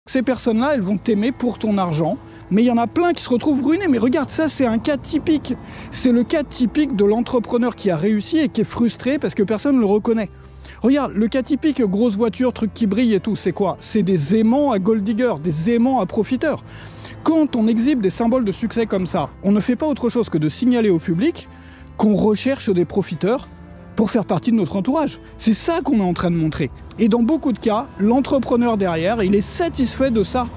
Ces personnes-là, elles vont t'aimer pour ton argent, mais il y en a plein qui se retrouvent ruinés. Mais regarde, ça, c'est un cas typique. C'est le cas typique de l'entrepreneur qui a réussi et qui est frustré parce que personne ne le reconnaît. Regarde, le cas typique, grosse voiture, truc qui brille et tout, c'est quoi? C'est des aimants à gold digger, des aimants à profiteurs. Quand on exhibe des symboles de succès comme ça, on ne fait pas autre chose que de signaler au public qu'on recherche des profiteurs pour faire partie de notre entourage. C'est ça qu'on est en train de montrer. Et dans beaucoup de cas, l'entrepreneur derrière, il est satisfait de ça.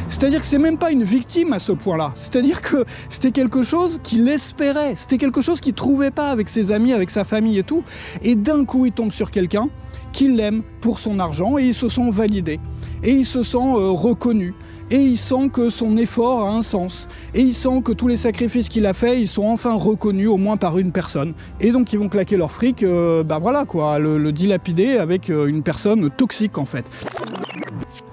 C'est-à-dire que c'est même pas une victime à ce point-là. C'est-à-dire que c'était quelque chose qu'il espérait. C'était quelque chose qu'il trouvait pas avec ses amis, avec sa famille et tout. Et d'un coup, il tombe sur quelqu'un qui l'aime pour son argent et il se sent validé. Et il se sent reconnu. Et il sent que son effort a un sens. Et il sent que tous les sacrifices qu'il a faits, ils sont enfin reconnus au moins par une personne. Et donc ils vont claquer leur fric, voilà quoi, le dilapider avec une personne toxique en fait.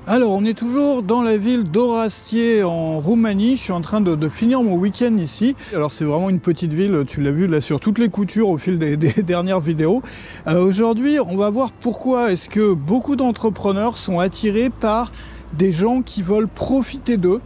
Alors on est toujours dans la ville d'Orastié en Roumanie, je suis en train de finir mon week-end ici. Alors c'est vraiment une petite ville, tu l'as vu là sur toutes les coutures au fil des dernières vidéos. Aujourd'hui on va voir pourquoi est-ce que beaucoup d'entrepreneurs sont attirés par des gens qui veulent profiter d'eux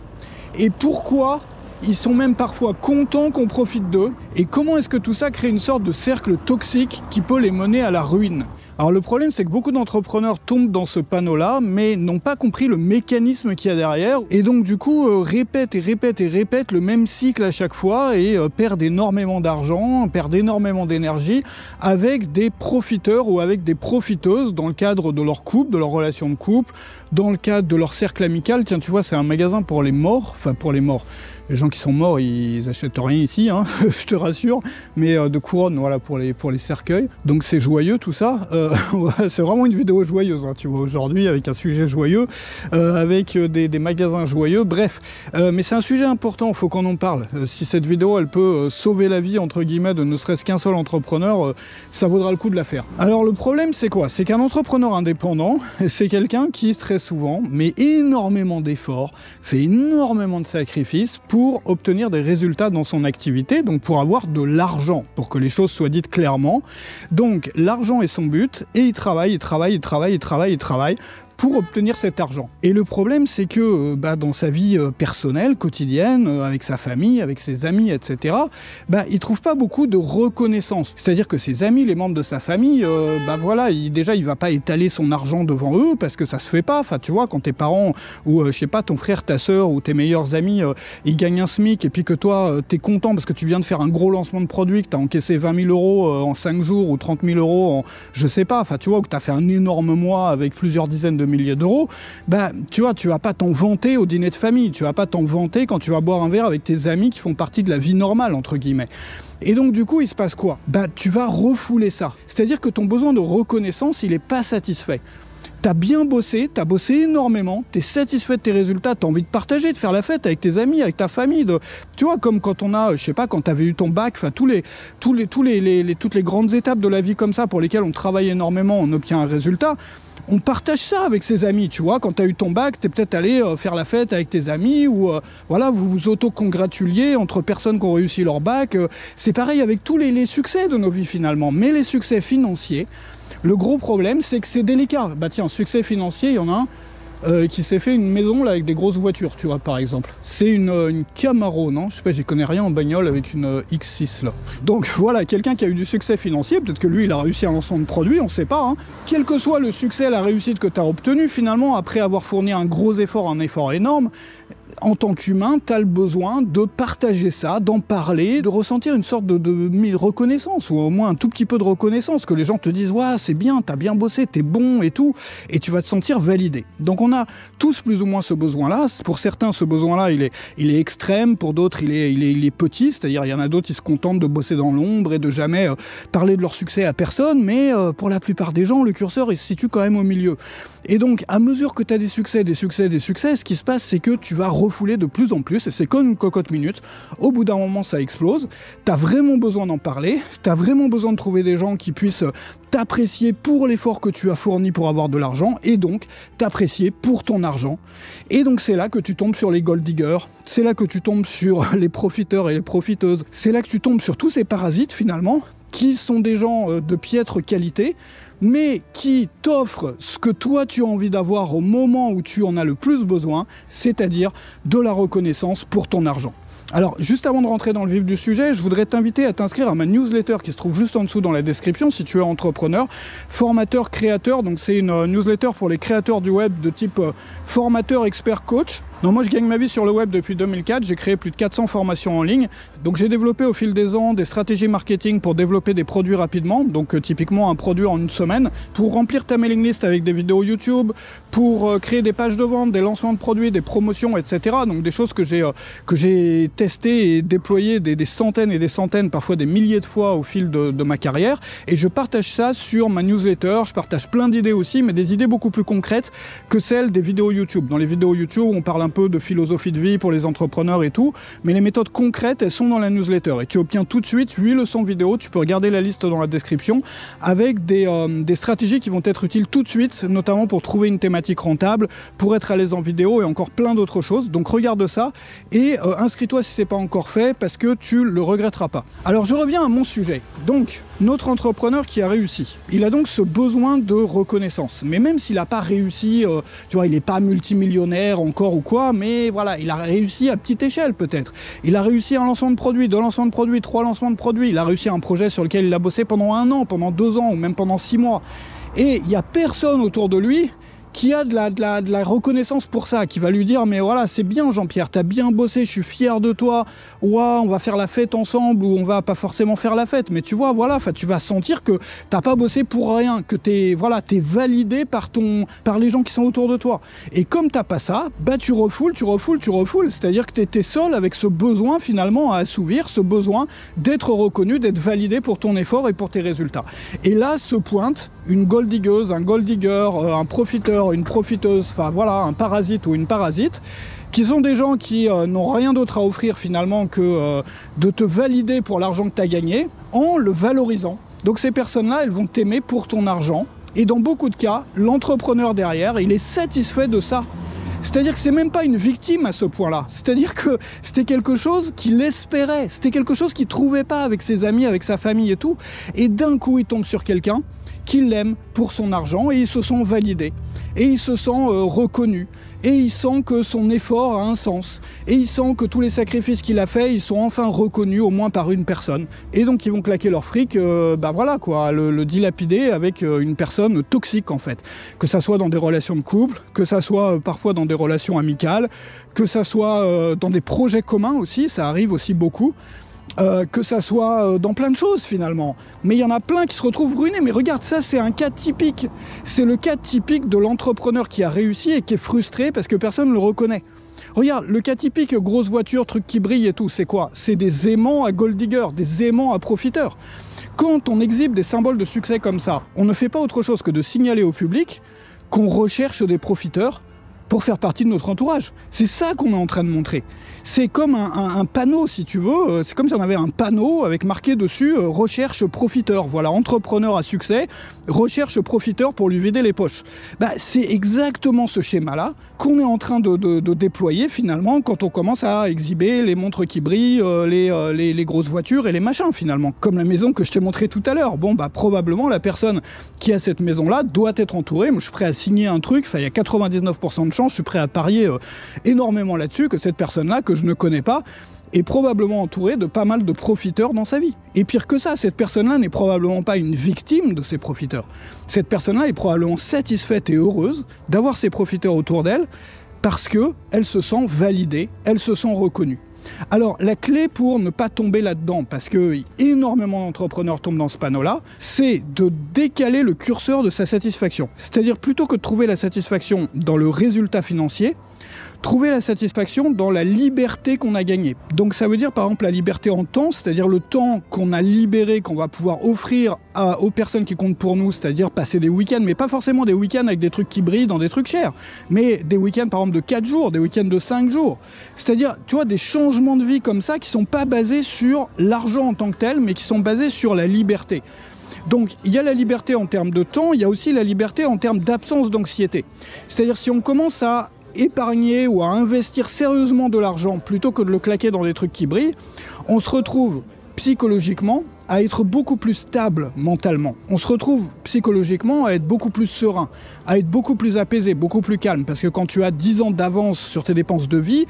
et pourquoi ils sont même parfois contents qu'on profite d'eux et comment est-ce que tout ça crée une sorte de cercle toxique qui peut les mener à la ruine. Alors le problème c'est que beaucoup d'entrepreneurs tombent dans ce panneau-là mais n'ont pas compris le mécanisme qu'il y a derrière et donc du coup répètent le même cycle à chaque fois et perdent énormément d'argent, perdent énormément d'énergie avec des profiteurs ou avec des profiteuses dans le cadre de leur couple, de leur relation de couple, dans le cadre de leur cercle amical. Tiens tu vois c'est un magasin pour les morts, enfin pour les morts. Les gens qui sont morts, ils achètent rien ici, hein, je te rassure, mais de couronne, voilà, pour les cercueils. Donc c'est joyeux tout ça. C'est vraiment une vidéo joyeuse, hein, tu vois, aujourd'hui, avec un sujet joyeux, avec des magasins joyeux, bref. Mais c'est un sujet important, il faut qu'on en parle. Si cette vidéo, elle peut sauver la vie, entre guillemets, de ne serait-ce qu'un seul entrepreneur, ça vaudra le coup de la faire. Alors le problème, c'est quoi? C'est qu'un entrepreneur indépendant, c'est quelqu'un qui, très souvent, met énormément d'efforts, fait énormément de sacrifices pour obtenir des résultats dans son activité, donc pour avoir de l'argent, pour que les choses soient dites clairement. Donc l'argent est son but, et il travaille pour obtenir cet argent. Et le problème, c'est que dans sa vie personnelle, quotidienne, avec sa famille, avec ses amis, etc., il trouve pas beaucoup de reconnaissance. C'est-à-dire que ses amis, les membres de sa famille, voilà, déjà, il va pas étaler son argent devant eux, parce que ça se fait pas. Enfin, tu vois, quand tes parents, ou je sais pas, ton frère, ta sœur, ou tes meilleurs amis, ils gagnent un SMIC, et puis que toi, t'es content parce que tu viens de faire un gros lancement de produit, que t'as encaissé 20 000 € en 5 jours, ou 30 000 € en, je sais pas, enfin, tu vois, que t'as fait un énorme mois avec plusieurs dizaines de milliers d'euros, tu vois, tu vas pas t'en vanter au dîner de famille, tu vas pas t'en vanter quand tu vas boire un verre avec tes amis qui font partie de la vie normale, entre guillemets. Et donc du coup, il se passe quoi? Tu vas refouler ça. C'est-à-dire que ton besoin de reconnaissance, il est pas satisfait. T'as bien bossé, t'as bossé énormément, t'es satisfait de tes résultats, t'as envie de partager, de faire la fête avec tes amis, avec ta famille, tu vois, comme quand on a, je sais pas, quand t'avais eu ton bac, enfin toutes les grandes étapes de la vie comme ça pour lesquelles on travaille énormément, on obtient un résultat. On partage ça avec ses amis, tu vois, quand tu as eu ton bac, tu es peut-être allé faire la fête avec tes amis ou voilà, vous vous auto-congratuliez entre personnes qui ont réussi leur bac. C'est pareil avec tous les succès de nos vies finalement, mais les succès financiers, le gros problème c'est que c'est délicat. Tiens, succès financier, il y en a un qui s'est fait une maison là avec des grosses voitures, tu vois, par exemple. C'est une Camaro, non? Je sais pas, j'y connais rien en bagnole avec une X6 là. Donc voilà, quelqu'un qui a eu du succès financier, peut-être que lui il a réussi un lancement de produit, on sait pas, hein. Quel que soit le succès, la réussite que tu as obtenu finalement, après avoir fourni un gros effort, un effort énorme, en tant qu'humain, tu as le besoin de partager ça, d'en parler, de ressentir une sorte de reconnaissance, ou au moins un tout petit peu de reconnaissance, que les gens te disent « Ouais, c'est bien, t'as bien bossé, t'es bon et tout », et tu vas te sentir validé. Donc on a tous plus ou moins ce besoin-là. Pour certains, ce besoin-là, il est extrême, pour d'autres, il est petit, c'est-à-dire il y en a d'autres qui se contentent de bosser dans l'ombre et de jamais parler de leur succès à personne, mais pour la plupart des gens, le curseur, il se situe quand même au milieu. Et donc, à mesure que tu as des succès, ce qui se passe, c'est que tu vas refouler de plus en plus, et c'est comme une cocotte minute. Au bout d'un moment, ça explose. Tu as vraiment besoin d'en parler. Tu as vraiment besoin de trouver des gens qui puissent t'apprécier pour l'effort que tu as fourni pour avoir de l'argent, et donc t'apprécier pour ton argent. Et donc, c'est là que tu tombes sur les gold diggers. C'est là que tu tombes sur les profiteurs et les profiteuses. C'est là que tu tombes sur tous ces parasites, finalement, qui sont des gens de piètre qualité, mais qui t'offre ce que toi tu as envie d'avoir au moment où tu en as le plus besoin, c'est-à-dire de la reconnaissance pour ton argent. Alors, juste avant de rentrer dans le vif du sujet, je voudrais t'inviter à t'inscrire à ma newsletter qui se trouve juste en dessous dans la description si tu es entrepreneur, formateur, créateur. Donc, c'est une newsletter pour les créateurs du web de type formateur, expert, coach. Donc moi, je gagne ma vie sur le web depuis 2004. J'ai créé plus de 400 formations en ligne. Donc, j'ai développé au fil des ans des stratégies marketing pour développer des produits rapidement. Donc, typiquement, un produit en une semaine. Pour remplir ta mailing list avec des vidéos YouTube, pour créer des pages de vente, des lancements de produits, des promotions, etc. Donc, des choses que j'ai testées et déployées des centaines et des centaines, parfois des milliers de fois au fil de ma carrière. Et je partage ça sur ma newsletter. Je partage plein d'idées aussi, mais des idées beaucoup plus concrètes que celles des vidéos YouTube. Dans les vidéos YouTube, on parle un peu de philosophie de vie pour les entrepreneurs et tout, mais les méthodes concrètes, elles sont dans la newsletter et tu obtiens tout de suite 8 leçons vidéo. Tu peux regarder la liste dans la description avec des stratégies qui vont être utiles tout de suite, notamment pour trouver une thématique rentable, pour être à l'aise en vidéo et encore plein d'autres choses. Donc regarde ça et inscris-toi si c'est pas encore fait parce que tu le regretteras pas. Alors je reviens à mon sujet. Donc notre entrepreneur qui a réussi, il a donc ce besoin de reconnaissance. Mais même s'il n'a pas réussi, tu vois, il n'est pas multimillionnaire encore ou quoi, mais voilà, il a réussi à petite échelle peut-être. Il a réussi un lancement de produit, 2 lancements de produits, 3 lancements de produits. Il a réussi un projet sur lequel il a bossé pendant 1 an, pendant 2 ans ou même pendant 6 mois. Et il n'y a personne autour de lui qui a de la reconnaissance pour ça, qui va lui dire « Mais voilà, c'est bien Jean-Pierre, t'as bien bossé, je suis fier de toi. Ouah, on va faire la fête ensemble ou on va pas forcément faire la fête. » Mais tu vois, voilà, tu vas sentir que t'as pas bossé pour rien, que t'es validé par les gens qui sont autour de toi. Et comme t'as pas ça, bah tu refoules. C'est-à-dire que t'étais seul avec ce besoin finalement à assouvir, ce besoin d'être reconnu, d'être validé pour ton effort et pour tes résultats. Et là se pointe une gold diggeuse, un gold digger, un profiteur, une profiteuse, enfin voilà, un parasite ou une parasite, qui sont des gens qui n'ont rien d'autre à offrir finalement que de te valider pour l'argent que tu as gagné en le valorisant. Donc ces personnes-là, elles vont t'aimer pour ton argent. Et dans beaucoup de cas, l'entrepreneur derrière, il est satisfait de ça. C'est-à-dire que c'est même pas une victime à ce point-là. C'est-à-dire que c'était quelque chose qu'il espérait. C'était quelque chose qu'il trouvait pas avec ses amis, avec sa famille et tout. Et d'un coup, il tombe sur quelqu'un qui l'aime pour son argent et il se sent validé. Et il se sent reconnu. Et il sent que son effort a un sens. Et il sent que tous les sacrifices qu'il a faits, ils sont enfin reconnus au moins par une personne. Et donc ils vont claquer leur fric, voilà quoi, le dilapider avec une personne toxique en fait. Que ça soit dans des relations de couple, que ça soit parfois dans des relations amicales, que ça soit dans des projets communs aussi, ça arrive aussi beaucoup. Que ça soit dans plein de choses finalement. Mais il y en a plein qui se retrouvent ruinés. Mais regarde, ça c'est un cas typique. C'est le cas typique de l'entrepreneur qui a réussi et qui est frustré parce que personne ne le reconnaît. Regarde, le cas typique, grosse voiture, truc qui brille et tout, c'est quoi? C'est des aimants à gold digger, des aimants à profiteurs. Quand on exhibe des symboles de succès comme ça, on ne fait pas autre chose que de signaler au public qu'on recherche des profiteurs pour faire partie de notre entourage. C'est ça qu'on est en train de montrer. C'est comme un panneau, si tu veux. C'est comme si on avait un panneau avec marqué dessus « Recherche profiteur ». Voilà, entrepreneur à succès, recherche profiteur pour lui vider les poches. Bah, c'est exactement ce schéma-là qu'on est en train de déployer finalement quand on commence à exhiber les montres qui brillent, les grosses voitures et les machins finalement. Comme la maison que je t'ai montrée tout à l'heure. Bon, bah probablement la personne qui a cette maison-là doit être entourée. Moi, je suis prêt à signer un truc, il y a 99% de chance, je suis prêt à parier énormément là-dessus que cette personne-là, que je ne connais pas, est probablement entourée de pas mal de profiteurs dans sa vie. Et pire que ça, cette personne-là n'est probablement pas une victime de ces profiteurs. Cette personne-là est probablement satisfaite et heureuse d'avoir ces profiteurs autour d'elle parce qu'elle se sent validée, elle se sent reconnue. Alors, la clé pour ne pas tomber là-dedans, parce que énormément d'entrepreneurs tombent dans ce panneau-là, c'est de décaler le curseur de sa satisfaction. C'est-à-dire, plutôt que de trouver la satisfaction dans le résultat financier, trouver la satisfaction dans la liberté qu'on a gagnée. Donc ça veut dire par exemple la liberté en temps, c'est-à-dire le temps qu'on a libéré, qu'on va pouvoir offrir aux personnes qui comptent pour nous, c'est-à-dire passer des week-ends, mais pas forcément des week-ends avec des trucs qui brillent dans des trucs chers, mais des week-ends par exemple de 4 jours, des week-ends de 5 jours. C'est-à-dire, tu vois, des changements de vie comme ça qui sont pas basés sur l'argent en tant que tel, mais qui sont basés sur la liberté. Donc, il y a la liberté en termes de temps, il y a aussi la liberté en termes d'absence d'anxiété. C'est-à-dire, si on commence à épargner ou à investir sérieusement de l'argent plutôt que de le claquer dans des trucs qui brillent, on se retrouve psychologiquement à être beaucoup plus stable mentalement. On se retrouve psychologiquement à être beaucoup plus serein, à être beaucoup plus apaisé, beaucoup plus calme. Parce que quand tu as 10 ans d'avance sur tes dépenses de vie,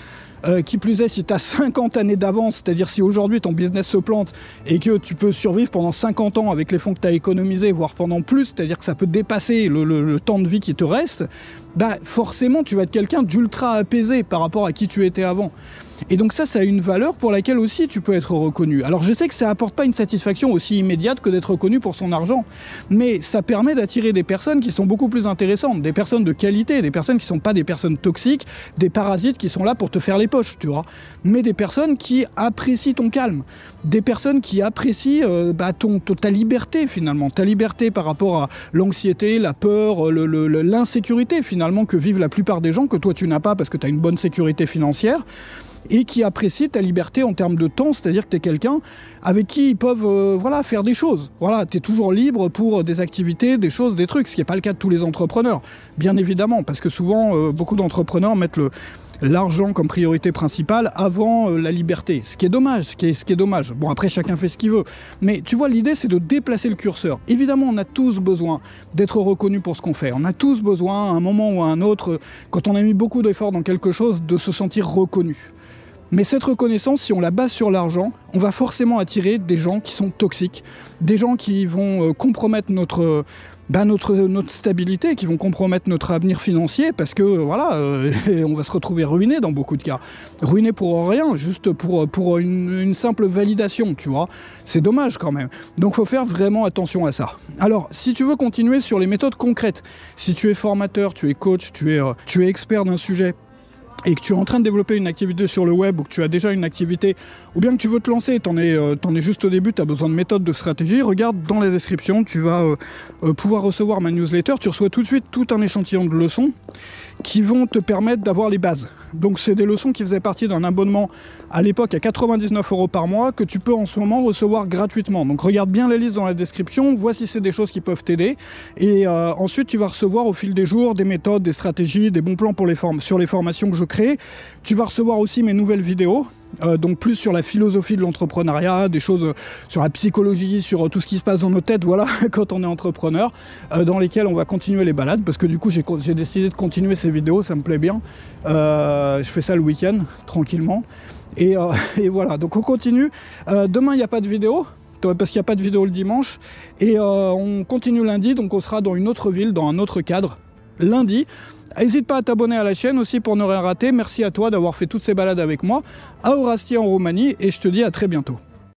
qui plus est, si tu as 50 années d'avance, c'est-à-dire si aujourd'hui ton business se plante et que tu peux survivre pendant 50 ans avec les fonds que tu as économisés, voire pendant plus, c'est-à-dire que ça peut dépasser le temps de vie qui te reste, bah forcément tu vas être quelqu'un d'ultra apaisé par rapport à qui tu étais avant. Et donc ça a une valeur pour laquelle aussi tu peux être reconnu. Alors je sais que ça apporte pas une satisfaction aussi immédiate que d'être reconnu pour son argent, mais ça permet d'attirer des personnes qui sont beaucoup plus intéressantes, des personnes de qualité, des personnes qui sont pas des personnes toxiques, des parasites qui sont là pour te faire les poches, tu vois, mais des personnes qui apprécient ton calme, des personnes qui apprécient ta liberté finalement, ta liberté par rapport à l'anxiété, la peur, l'insécurité finalement que vivent la plupart des gens, que toi tu n'as pas parce que tu as une bonne sécurité financière, et qui apprécient ta liberté en termes de temps, c'est-à-dire que tu es quelqu'un avec qui ils peuvent faire des choses. Voilà, tu es toujours libre pour des activités, des choses, des trucs, ce qui n'est pas le cas de tous les entrepreneurs, bien évidemment, parce que souvent, beaucoup d'entrepreneurs mettent l'argent comme priorité principale avant la liberté, ce qui est dommage, ce qui est dommage. Bon, après, chacun fait ce qu'il veut. Mais tu vois, l'idée, c'est de déplacer le curseur. Évidemment, on a tous besoin d'être reconnus pour ce qu'on fait. On a tous besoin, à un moment ou à un autre, quand on a mis beaucoup d'efforts dans quelque chose, de se sentir reconnu. Mais cette reconnaissance, si on la base sur l'argent, on va forcément attirer des gens qui sont toxiques, des gens qui vont compromettre notre stabilité, qui vont compromettre notre avenir financier, parce que on va se retrouver ruiné dans beaucoup de cas. Ruiné pour rien, juste pour une simple validation, tu vois. C'est dommage quand même. Donc il faut faire vraiment attention à ça. Alors, si tu veux continuer sur les méthodes concrètes, si tu es formateur, tu es coach, tu es expert d'un sujet, et que tu es en train de développer une activité sur le web ou que tu as déjà une activité, ou bien que tu veux te lancer, t'en es juste au début, tu as besoin de méthodes, de stratégies, regarde dans la description, tu vas pouvoir recevoir ma newsletter, tu reçois tout de suite tout un échantillon de leçons qui vont te permettre d'avoir les bases. Donc c'est des leçons qui faisaient partie d'un abonnement à l'époque à 99 € par mois que tu peux en ce moment recevoir gratuitement. Donc regarde bien la liste dans la description, vois si c'est des choses qui peuvent t'aider et ensuite tu vas recevoir au fil des jours des méthodes, des stratégies, des bons plans pour sur les formations que je crée. Tu vas recevoir aussi mes nouvelles vidéos, donc plus sur la philosophie de l'entrepreneuriat, des choses sur la psychologie, sur tout ce qui se passe dans nos têtes, voilà, quand on est entrepreneur, dans lesquelles on va continuer les balades, parce que du coup j'ai décidé de continuer ces vidéos, ça me plaît bien. Je fais ça le week-end, tranquillement. Et voilà, donc on continue. Demain, il n'y a pas de vidéo, parce qu'il n'y a pas de vidéo le dimanche. Et on continue lundi, donc on sera dans une autre ville, dans un autre cadre, lundi. N'hésite pas à t'abonner à la chaîne aussi pour ne rien rater. Merci à toi d'avoir fait toutes ces balades avec moi à Orasti en Roumanie et je te dis à très bientôt.